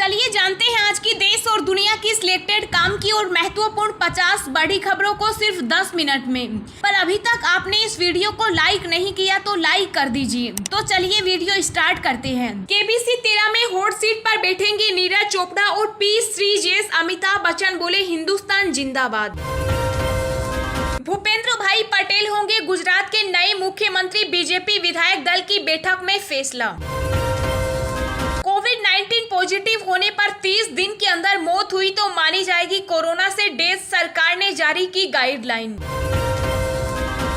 चलिए जानते हैं आज की देश और दुनिया की सिलेक्टेड काम की और महत्वपूर्ण 50 बड़ी खबरों को सिर्फ 10 मिनट में। पर अभी तक आपने इस वीडियो को लाइक नहीं किया तो लाइक कर दीजिए। तो चलिए वीडियो स्टार्ट करते हैं। केबीसी 13 में हॉट सीट पर बैठेंगे नीरज चोपड़ा और P3 अमिताभ बच्चन बोले हिंदुस्तान जिंदाबाद। भूपेंद्र भाई पटेल होंगे गुजरात के नए मुख्यमंत्री। बीजेपी विधायक दल की बैठक में फैसला। कोविड-19 पॉजिटिव होने पर 30 दिन के अंदर मौत हुई तो मानी जाएगी कोरोना से डेथ। सरकार ने जारी की गाइडलाइन।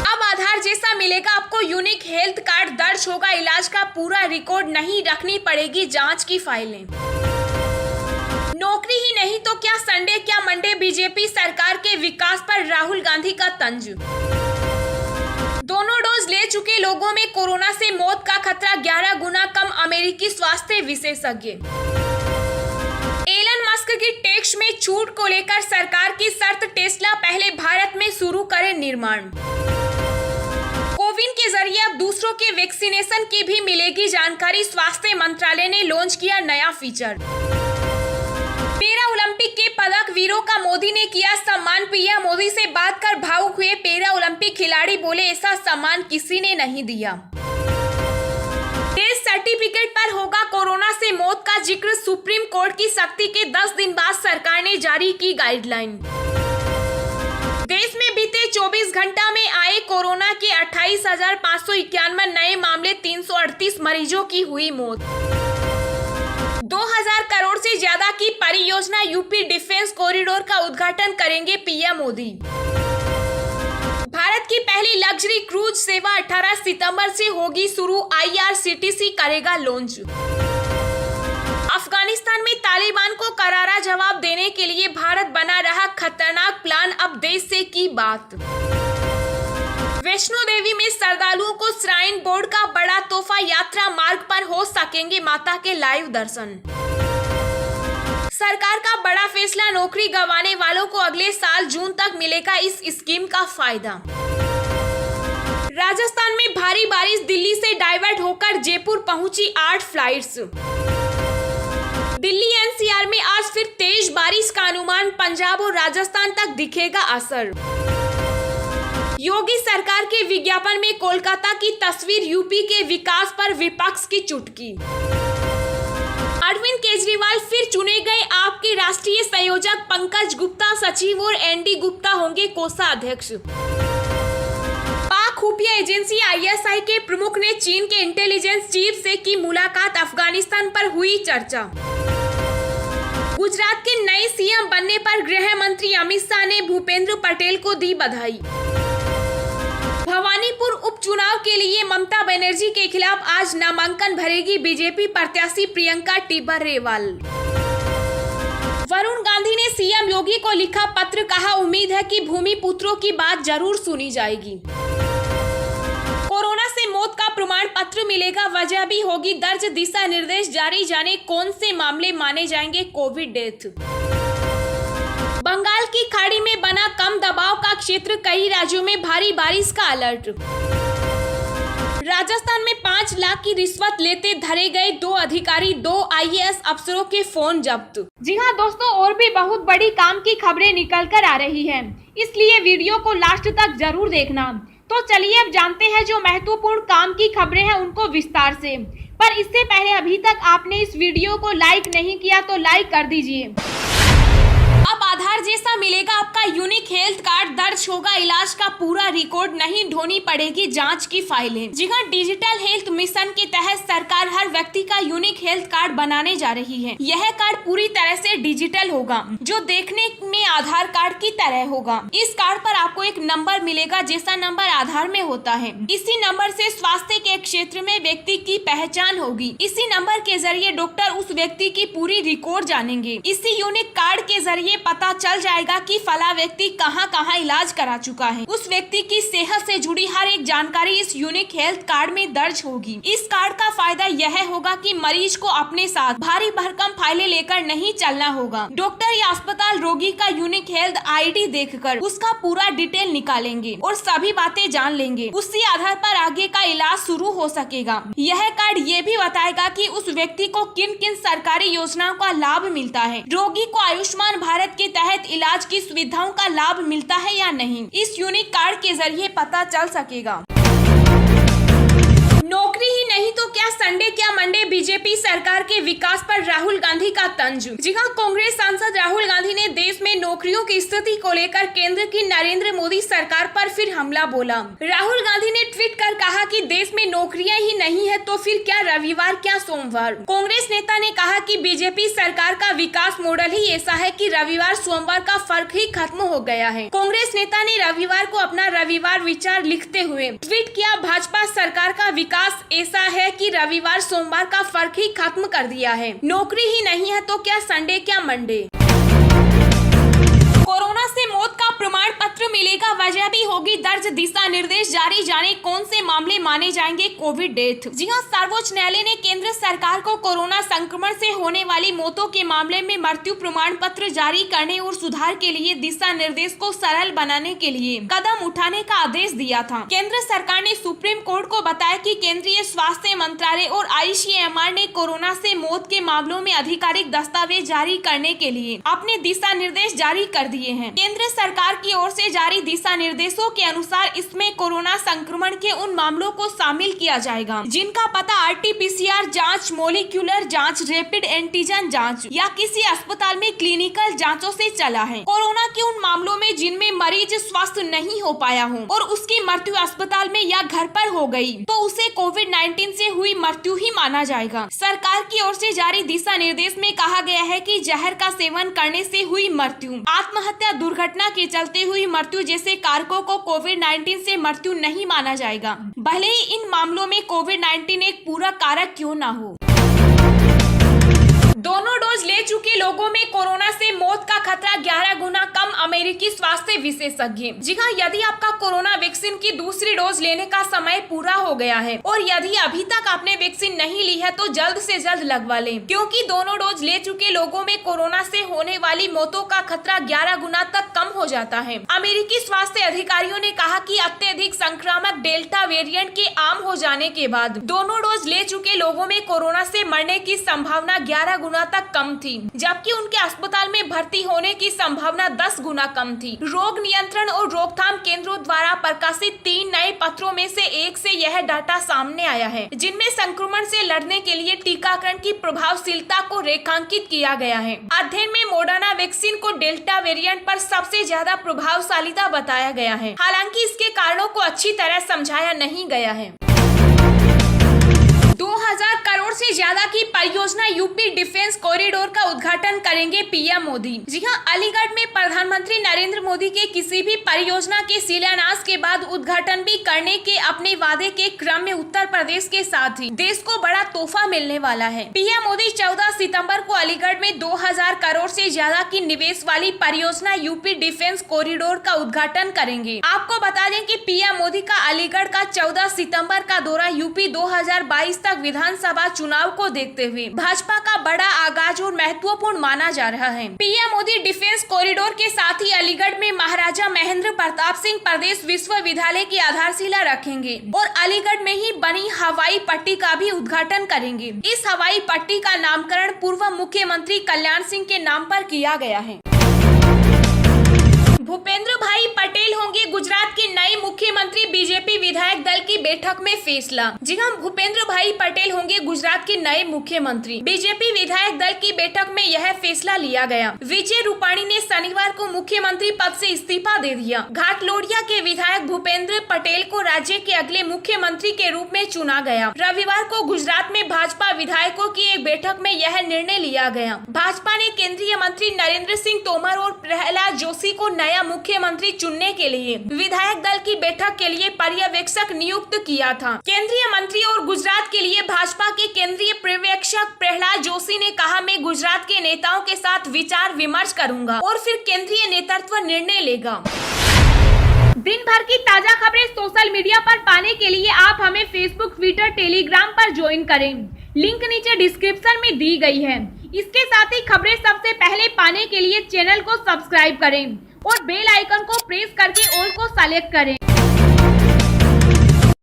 अब आधार जैसा मिलेगा आपको यूनिक हेल्थ कार्ड। दर्ज होगा इलाज का पूरा रिकॉर्ड, नहीं रखनी पड़ेगी जांच की फाइलें। नौकरी ही नहीं तो क्या संडे क्या मंडे। बीजेपी सरकार के विकास पर राहुल गांधी का तंज। दोनों डोज ले चुके लोगों में कोरोना से मौत का खतरा 11 गुना कम। अमेरिकी स्वास्थ्य विशेषज्ञ। एलन मस्क की टैक्स में छूट को लेकर सरकार की शर्त। टेस्ला पहले भारत में शुरू करे निर्माण। कोविन के जरिए अब दूसरों के वैक्सीनेशन की भी मिलेगी जानकारी। स्वास्थ्य मंत्रालय ने लॉन्च किया नया फीचर। पैरा ओलंपिक के पदक वीरों का मोदी ने किया सम्मान। पीएम मोदी से बात कर भावुक हुए पैरा ओलंपिक खिलाड़ी। बोले ऐसा सम्मान किसी ने नहीं दिया। डेथ सर्टिफिकेट पर होगा कोरोना से मौत का जिक्र। सुप्रीम कोर्ट की सख्ती के 10 दिन बाद सरकार ने जारी की गाइडलाइन। देश में बीते 24 घंटा में आए कोरोना के 28,591 नए मामले। 338 मरीजों की हुई मौत। 2000 करोड़ से ज्यादा की परियोजना यूपी डिफेंस कॉरिडोर का उद्घाटन करेंगे पीएम मोदी। भारत की पहली लग्जरी क्रूज सेवा 18 सितंबर से होगी शुरू। IRCTC करेगा लॉन्च। अफगानिस्तान में तालिबान को करारा जवाब देने के लिए भारत बना रहा खतरनाक प्लान। अब देश से की बात। वैष्णो देवी में श्रद्धालुओं को श्राइन बोर्ड का बड़ा तोहफा। यात्रा मार्ग पर हो सकेंगे माता के लाइव दर्शन। सरकार का बड़ा फैसला। नौकरी गंवाने वालों को अगले साल जून तक मिलेगा इस स्कीम का फायदा। राजस्थान में भारी बारिश। दिल्ली से डाइवर्ट होकर जयपुर पहुंची 8 फ्लाइट्स। दिल्ली NCR में आज फिर तेज बारिश का अनुमान। पंजाब और राजस्थान तक दिखेगा असर। योगी सरकार के विज्ञापन में कोलकाता की तस्वीर। यूपी के विकास पर विपक्ष की चुटकी। अरविंद केजरीवाल फिर चुने गए। आपके राष्ट्रीय संयोजक पंकज गुप्ता सचिव और ND गुप्ता होंगे कोषाध्यक्ष। पाक खुफिया एजेंसी ISI के प्रमुख ने चीन के इंटेलिजेंस चीफ से की मुलाकात। अफगानिस्तान पर हुई चर्चा। गुजरात के नए CM बनने पर गृह मंत्री अमित शाह ने भूपेंद्र पटेल को दी बधाई। भवानीपुर उपचुनाव के लिए ममता बनर्जी के खिलाफ आज नामांकन भरेगी बीजेपी प्रत्याशी प्रियंका टिब्बरेवाल। वरुण गांधी ने CM योगी को लिखा पत्र। कहा उम्मीद है कि भूमिपुत्रों की बात जरूर सुनी जाएगी। कोरोना से मौत का प्रमाण पत्र मिलेगा। वजह भी होगी दर्ज। दिशा निर्देश जारी। जाने कौन से मामले माने जाएंगे कोविड डेथ। बंगाल की खाड़ी में बना कम दबाव का क्षेत्र। कई राज्यों में भारी बारिश का अलर्ट। राजस्थान में 5 लाख की रिश्वत लेते धरे गए 2 अधिकारी। 2 IAS अफसरों के फोन जब्त। जी हां दोस्तों, और भी बहुत बड़ी काम की खबरें निकल कर आ रही हैं, इसलिए वीडियो को लास्ट तक जरूर देखना। तो चलिए अब जानते हैं जो महत्वपूर्ण काम की खबरें हैं उनको विस्तार से। पर इससे पहले अभी तक आपने इस वीडियो को लाइक नहीं किया तो लाइक कर दीजिए। अब आधार जैसा मिलेगा आपका यूनिक हेल्थ कार्ड। दर्ज होगा इलाज का पूरा रिकॉर्ड, नहीं ढोनी पड़ेगी जांच की फाइलें। जी हां, डिजिटल हेल्थ मिशन के तहत सरकार हर व्यक्ति का यूनिक हेल्थ कार्ड बनाने जा रही है। यह कार्ड पूरी तरह से डिजिटल होगा, जो देखने में आधार कार्ड की तरह होगा। इस कार्ड पर आपको एक नंबर मिलेगा, जैसा नंबर आधार में होता है। इसी नंबर से स्वास्थ्य के क्षेत्र में व्यक्ति की पहचान होगी। इसी नंबर के जरिए डॉक्टर उस व्यक्ति की पूरी रिकॉर्ड जानेंगे। इसी यूनिक कार्ड के जरिए पता चल जाएगा कि फला व्यक्ति कहां कहां इलाज करा चुका है। उस व्यक्ति की सेहत से जुड़ी हर एक जानकारी इस यूनिक हेल्थ कार्ड में दर्ज होगी। इस कार्ड का फायदा यह होगा कि मरीज को अपने साथ भारी भरकम फाइलें लेकर नहीं चलना होगा। डॉक्टर या अस्पताल रोगी का यूनिक हेल्थ ID देखकर उसका पूरा डिटेल निकालेंगे और सभी बातें जान लेंगे। उसी आधार पर आगे का इलाज शुरू हो सकेगा। यह कार्ड ये भी बताएगा कि उस व्यक्ति को किन किन सरकारी योजनाओं का लाभ मिलता है। रोगी को आयुष्मान भारत के तहत इलाज की सुविधाओं का लाभ मिलता है या नहीं, इस यूनिक कार्ड के जरिए पता चल सकेगा। नौकरी ही नहीं तो क्या संडे क्या मंडे, बीजेपी सरकार के विकास पर राहुल गांधी का तंज। जी हां, कांग्रेस सांसद राहुल गांधी ने देश में नौकरियों की स्थिति को लेकर केंद्र की नरेंद्र मोदी सरकार पर फिर हमला बोला। राहुल गांधी ने ट्वीट कर कहा कि देश में नौकरियां ही नहीं है तो फिर क्या रविवार क्या सोमवार। कांग्रेस नेता ने कहा कि बीजेपी सरकार का विकास मॉडल ही ऐसा है कि रविवार सोमवार का फर्क ही खत्म हो गया है। कांग्रेस नेता ने रविवार को अपना रविवार विचार लिखते हुए ट्वीट किया, भाजपा सरकार का विकास ऐसा है कि रविवार सोमवार का फर्क ही खत्म कर दिया है। नौकरी ही नहीं है तो क्या संडे क्या मंडे। कोरोना से मौत का प्रमाण पत्र मिलेगा, वजह भी होगी दर्ज, दिशा निर्देश जारी, जाने कौन से मामले माने जाएंगे कोविड डेथ। जी हां, सर्वोच्च न्यायालय ने केंद्र सरकार को कोरोना संक्रमण से होने वाली मौतों के मामले में मृत्यु प्रमाण पत्र जारी करने और सुधार के लिए दिशा निर्देश को सरल बनाने के लिए कदम उठाने का आदेश दिया था। केंद्र सरकार ने सुप्रीम कोर्ट को बताया कि केंद्रीय स्वास्थ्य मंत्रालय और ICMR ने कोरोना से मौत के मामलों में आधिकारिक दस्तावेज जारी करने के लिए अपने दिशा निर्देश जारी कर दिए हैं। केंद्र सरकार की ओर से जारी दिशा निर्देशों के अनुसार इसमें कोरोना संक्रमण के उन मामलों को शामिल किया जाएगा जिनका पता RT-PCR जांच, मोलिक्यूलर जांच, रैपिड एंटीजन जांच या किसी अस्पताल में क्लिनिकल जांचों से चला है। कोरोना के उन मामलों में जिनमें मरीज स्वस्थ नहीं हो पाया हो और उसकी मृत्यु अस्पताल में या घर पर हो गई तो उसे कोविड-19 से हुई मृत्यु ही माना जाएगा। सरकार की ओर से जारी दिशा निर्देश में कहा गया है कि जहर का सेवन करने से हुई मृत्यु, आत्महत्या, दुर्घटना के चलते हुई मृत्यु जैसे कारकों को कोविड-19 से मृत्यु नहीं माना जाएगा, भले ही इन मामलों में कोविड-19 एक पूरा कारक क्यों न हो। दोनों डोज ले चुके लोगों में कोरोना से मौत का खतरा 11 गुना कम, अमेरिकी स्वास्थ्य विशेषज्ञ। जी हाँ, यदि आपका कोरोना वैक्सीन की दूसरी डोज लेने का समय पूरा हो गया है और यदि अभी तक आपने वैक्सीन नहीं ली है तो जल्द से जल्द लगवा लें, क्योंकि दोनों डोज ले चुके लोगों में कोरोना से होने वाली मौतों का खतरा 11 गुना तक कम हो जाता है। अमेरिकी स्वास्थ्य अधिकारियों ने कहा कि अत्यधिक संक्रामक डेल्टा वेरिएंट के आम हो जाने के बाद दोनों डोज ले चुके लोगों में कोरोना से मरने की संभावना 11 गुना तक कम थी, जबकि उनके अस्पताल में भर्ती होने की संभावना 10 गुना कम थी। रोग नियंत्रण और रोकथाम केंद्रों द्वारा प्रकाशित 3 नए पत्रों में से एक से यह डाटा सामने आया है, जिनमें संक्रमण से लड़ने के लिए टीकाकरण की प्रभावशीलता को रेखांकित किया गया है। अध्ययन में मॉडर्ना वैक्सीन को डेल्टा वेरिएंट पर सबसे ज्यादा प्रभावशालीता बताया गया है, हालांकि इसके कारणों को अच्छी तरह समझाया नहीं गया है। 2000 करोड़ से ज्यादा की परियोजना यूपी डिफेंस कॉरिडोर का उद्घाटन करेंगे पीएम मोदी। जी हां, अलीगढ़ में प्रधानमंत्री नरेंद्र मोदी के किसी भी परियोजना के शिलान्यास के बाद उद्घाटन भी करने के अपने वादे के क्रम में उत्तर प्रदेश के साथ ही देश को बड़ा तोहफा मिलने वाला है। पीएम मोदी 14 सितंबर को अलीगढ़ में 2000 करोड़ से ज्यादा की निवेश वाली परियोजना यूपी डिफेंस कॉरिडोर का उद्घाटन करेंगे। आपको बता दें कि पीएम मोदी का अलीगढ़ का 14 सितंबर का दौरा यूपी 2022 तक विधानसभा चुनाव को देखते हुए भाजपा का बड़ा आगाज और महत्वपूर्ण माना जा रहा है। पीएम मोदी डिफेंस कॉरिडोर के साथ ही अलीगढ़ में महाराजा महेंद्र प्रताप सिंह प्रदेश विश्वविद्यालय की आधारशिला रखेंगे और अलीगढ़ में ही बनी हवाई पट्टी का भी उद्घाटन करेंगे। इस हवाई पट्टी का नामकरण पूर्व मुख्यमंत्री कल्याण सिंह के नाम पर किया गया है। भूपेंद्र भाई पटेल होंगे गुजरात के नए मुख्यमंत्री, बीजेपी विधायक दल की बैठक में फैसला। जी हां, भूपेंद्र भाई पटेल होंगे गुजरात के नए मुख्यमंत्री, बीजेपी विधायक दल की बैठक में यह फैसला लिया गया। विजय रूपाणी ने शनिवार को मुख्यमंत्री पद से इस्तीफा दे दिया। घाटलोडिया के विधायक भूपेंद्र पटेल को राज्य के अगले मुख्यमंत्री के रूप में चुना गया। रविवार को गुजरात में भाजपा विधायकों की एक बैठक में यह निर्णय लिया गया। भाजपा ने केंद्रीय मंत्री नरेंद्र सिंह तोमर और प्रहलाद जोशी को नया मुख्यमंत्री चुनने के के लिए विधायक दल की बैठक के लिए पर्यवेक्षक नियुक्त किया था। केंद्रीय मंत्री और गुजरात के लिए भाजपा के केंद्रीय पर्यवेक्षक प्रहलाद जोशी ने कहा, मैं गुजरात के नेताओं के साथ विचार विमर्श करूंगा और फिर केंद्रीय नेतृत्व निर्णय लेगा। दिन भर की ताजा खबरें सोशल मीडिया पर पाने के लिए आप हमें फेसबुक, ट्विटर, टेलीग्राम पर ज्वाइन करें। लिंक नीचे डिस्क्रिप्शन में दी गई है। इसके साथ ही खबरें सबसे पहले पाने के लिए चैनल को सब्सक्राइब करें और बेल आइकन को प्रेस करके ऑल को सेलेक्ट करें।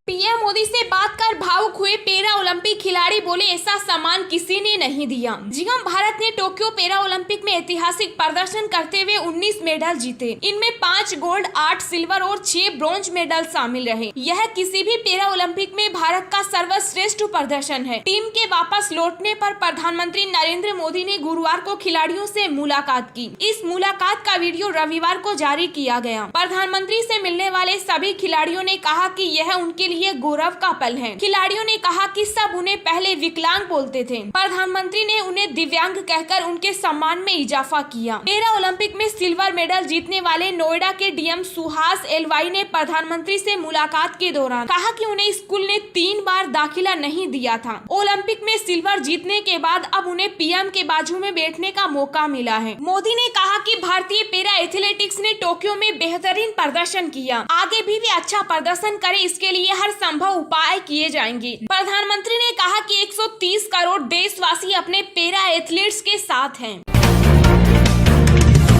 पीएम मोदी से बात कर भावुक हुए पैरा ओलंपिक खिलाड़ी बोले, ऐसा सम्मान किसी ने नहीं दिया। जी हां, भारत ने टोक्यो पैरा ओलंपिक में ऐतिहासिक प्रदर्शन करते हुए 19 मेडल जीते। इनमें 5 गोल्ड, 8 सिल्वर और 6 ब्रॉन्ज मेडल शामिल रहे। यह किसी भी पैरा ओलंपिक में भारत का सर्वश्रेष्ठ प्रदर्शन है। टीम के वापस लौटने पर प्रधानमंत्री नरेंद्र मोदी ने गुरुवार को खिलाड़ियों से मुलाकात की। इस मुलाकात का वीडियो रविवार को जारी किया गया। प्रधानमंत्री से मिलने वाले सभी खिलाड़ियों ने कहा कि यह उनके लिए गौरव का पल है। खिलाड़ियों ने कहा कि सब उन्हें पहले विकलांग बोलते थे। प्रधानमंत्री ने उन्हें दिव्यांग कहकर उनके सम्मान में इजाफा किया। पैरा ओलंपिक में सिल्वर मेडल जीतने वाले नोएडा के डीएम सुहास एलवाई ने प्रधानमंत्री से मुलाकात के दौरान कहा कि उन्हें स्कूल ने 3 बार दाखिला नहीं दिया था। ओलंपिक में सिल्वर जीतने के बाद अब उन्हें पीएम के बाजू में बैठने का मौका मिला है। मोदी ने कहा कि भारतीय पैरा एथलेटिक्स ने टोक्यो में बेहतरीन प्रदर्शन किया। आगे भी वे अच्छा प्रदर्शन करें, इसके लिए हर संभव उपाय किए जाएंगे। प्रधानमंत्री ने कहा कि 130 करोड़ देशवासी अपने पैरा एथलीट्स के साथ हैं।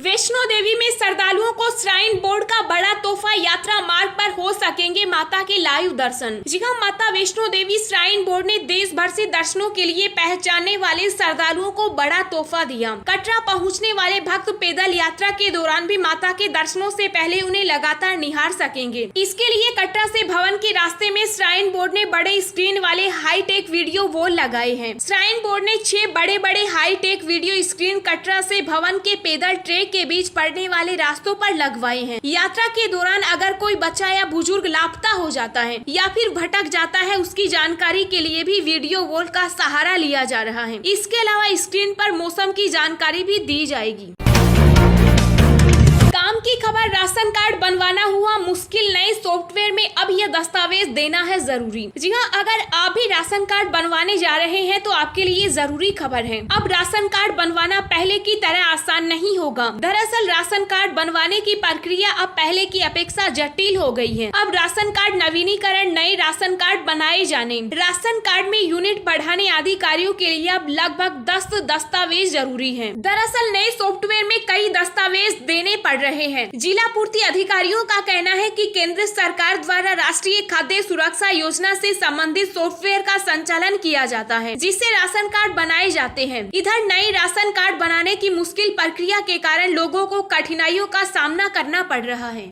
वैष्णो देवी में श्रद्धालुओं को श्राइन बोर्ड का बड़ा तोहफा, यात्रा मार्ग पर हो सकेंगे माता के लाइव दर्शन। जी हां, माता वैष्णो देवी श्राइन बोर्ड ने देश भर से दर्शनों के लिए पहचानने वाले श्रद्धालुओं को बड़ा तोहफा दिया। कटरा पहुंचने वाले भक्त पैदल यात्रा के दौरान भी माता के दर्शनों से पहले उन्हें लगातार निहार सकेंगे। इसके लिए कटरा से भवन के रास्ते में श्राइन बोर्ड ने बड़े स्क्रीन वाले हाईटेक वीडियो वॉल लगाए हैं। श्राइन बोर्ड ने 6 बड़े हाईटेक वीडियो स्क्रीन कटरा से भवन के पैदल ट्रैक के बीच पड़ने वाले रास्तों पर लगवाए हैं। यात्रा के दौरान अगर कोई बच्चा या बुजुर्ग लापता हो जाता है या फिर भटक जाता है, उसकी जानकारी के लिए भी वीडियो वॉल का सहारा लिया जा रहा है। इसके अलावा स्क्रीन पर मौसम की जानकारी भी दी जाएगी। काम की खबर, राशन कार्ड बनवाना हुआ मुश्किल, नए सॉफ्टवेयर में अब यह दस्तावेज देना है जरूरी। जी हां, अगर आप भी राशन कार्ड बनवाने जा रहे हैं तो आपके लिए जरूरी खबर है। अब राशन कार्ड बनवाना पहले की तरह आसान नहीं होगा। दरअसल राशन कार्ड बनवाने की प्रक्रिया अब पहले की अपेक्षा जटिल हो गई है। अब राशन कार्ड नवीनीकरण, नए राशन कार्ड बनाए जाने, राशन कार्ड में यूनिट बढ़ाने आदि कार्यों के लिए अब लगभग 10 दस्तावेज जरूरी है। दरअसल नए सॉफ्टवेयर में कई दस्तावेज देने पड़ रहे हैं। जिला पूर्ति अधिकारियों का कहना है कि केंद्र सरकार द्वारा राष्ट्रीय खाद्य सुरक्षा योजना से संबंधित सॉफ्टवेयर का संचालन किया जाता है, जिससे राशन कार्ड बनाए जाते हैं। इधर नए राशन कार्ड बनाने की मुश्किल प्रक्रिया के कारण लोगों को कठिनाइयों का सामना करना पड़ रहा है।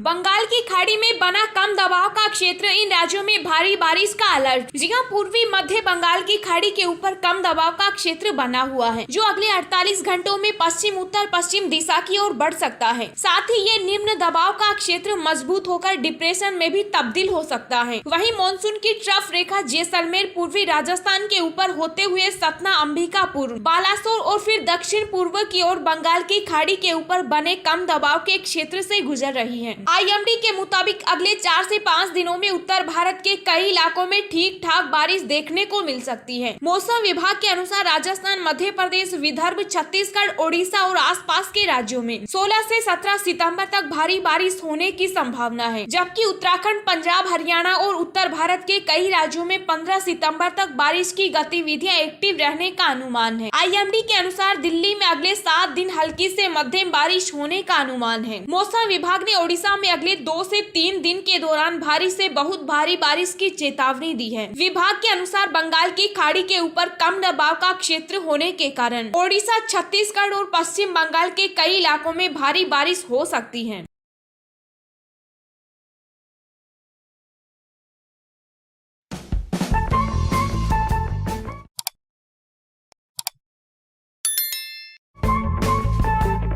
बंगाल की खाड़ी में बना कम दबाव का क्षेत्र, इन राज्यों में भारी बारिश का अलर्ट। जी हां, पूर्वी मध्य बंगाल की खाड़ी के ऊपर कम दबाव का क्षेत्र बना हुआ है, जो अगले 48 घंटों में पश्चिम उत्तर पश्चिम दिशा की ओर बढ़ सकता है। साथ ही ये निम्न दबाव का क्षेत्र मजबूत होकर डिप्रेशन में भी तब्दील हो सकता है। वहीं मानसून की ट्रफ रेखा जैसलमेर, पूर्वी राजस्थान के ऊपर होते हुए सतना, अंबिकापुर, बालासोर और फिर दक्षिण पूर्व की ओर बंगाल की खाड़ी के ऊपर बने कम दबाव के क्षेत्र से गुजर रही है। आईएमडी के मुताबिक अगले 4 से 5 दिनों में उत्तर भारत के कई इलाकों में ठीक ठाक बारिश देखने को मिल सकती है। मौसम विभाग के अनुसार राजस्थान, मध्य प्रदेश, विदर्भ, छत्तीसगढ़, ओडिशा और आसपास के राज्यों में 16 से 17 सितंबर तक भारी बारिश होने की संभावना है, जबकि उत्तराखंड, पंजाब, हरियाणा और उत्तर भारत के कई राज्यों में 15 सितंबर तक बारिश की गतिविधियां एक्टिव रहने का अनुमान है। आईएमडी के अनुसार दिल्ली में अगले 7 दिन हल्की से मध्यम बारिश होने का अनुमान है। मौसम विभाग ने ओडिशा में अगले 2 से 3 दिन के दौरान भारी से बहुत भारी बारिश की चेतावनी दी है। विभाग के अनुसार बंगाल की खाड़ी के ऊपर कम दबाव का क्षेत्र होने के कारण ओडिशा, छत्तीसगढ़ और पश्चिम बंगाल के कई इलाकों में भारी बारिश हो सकती है।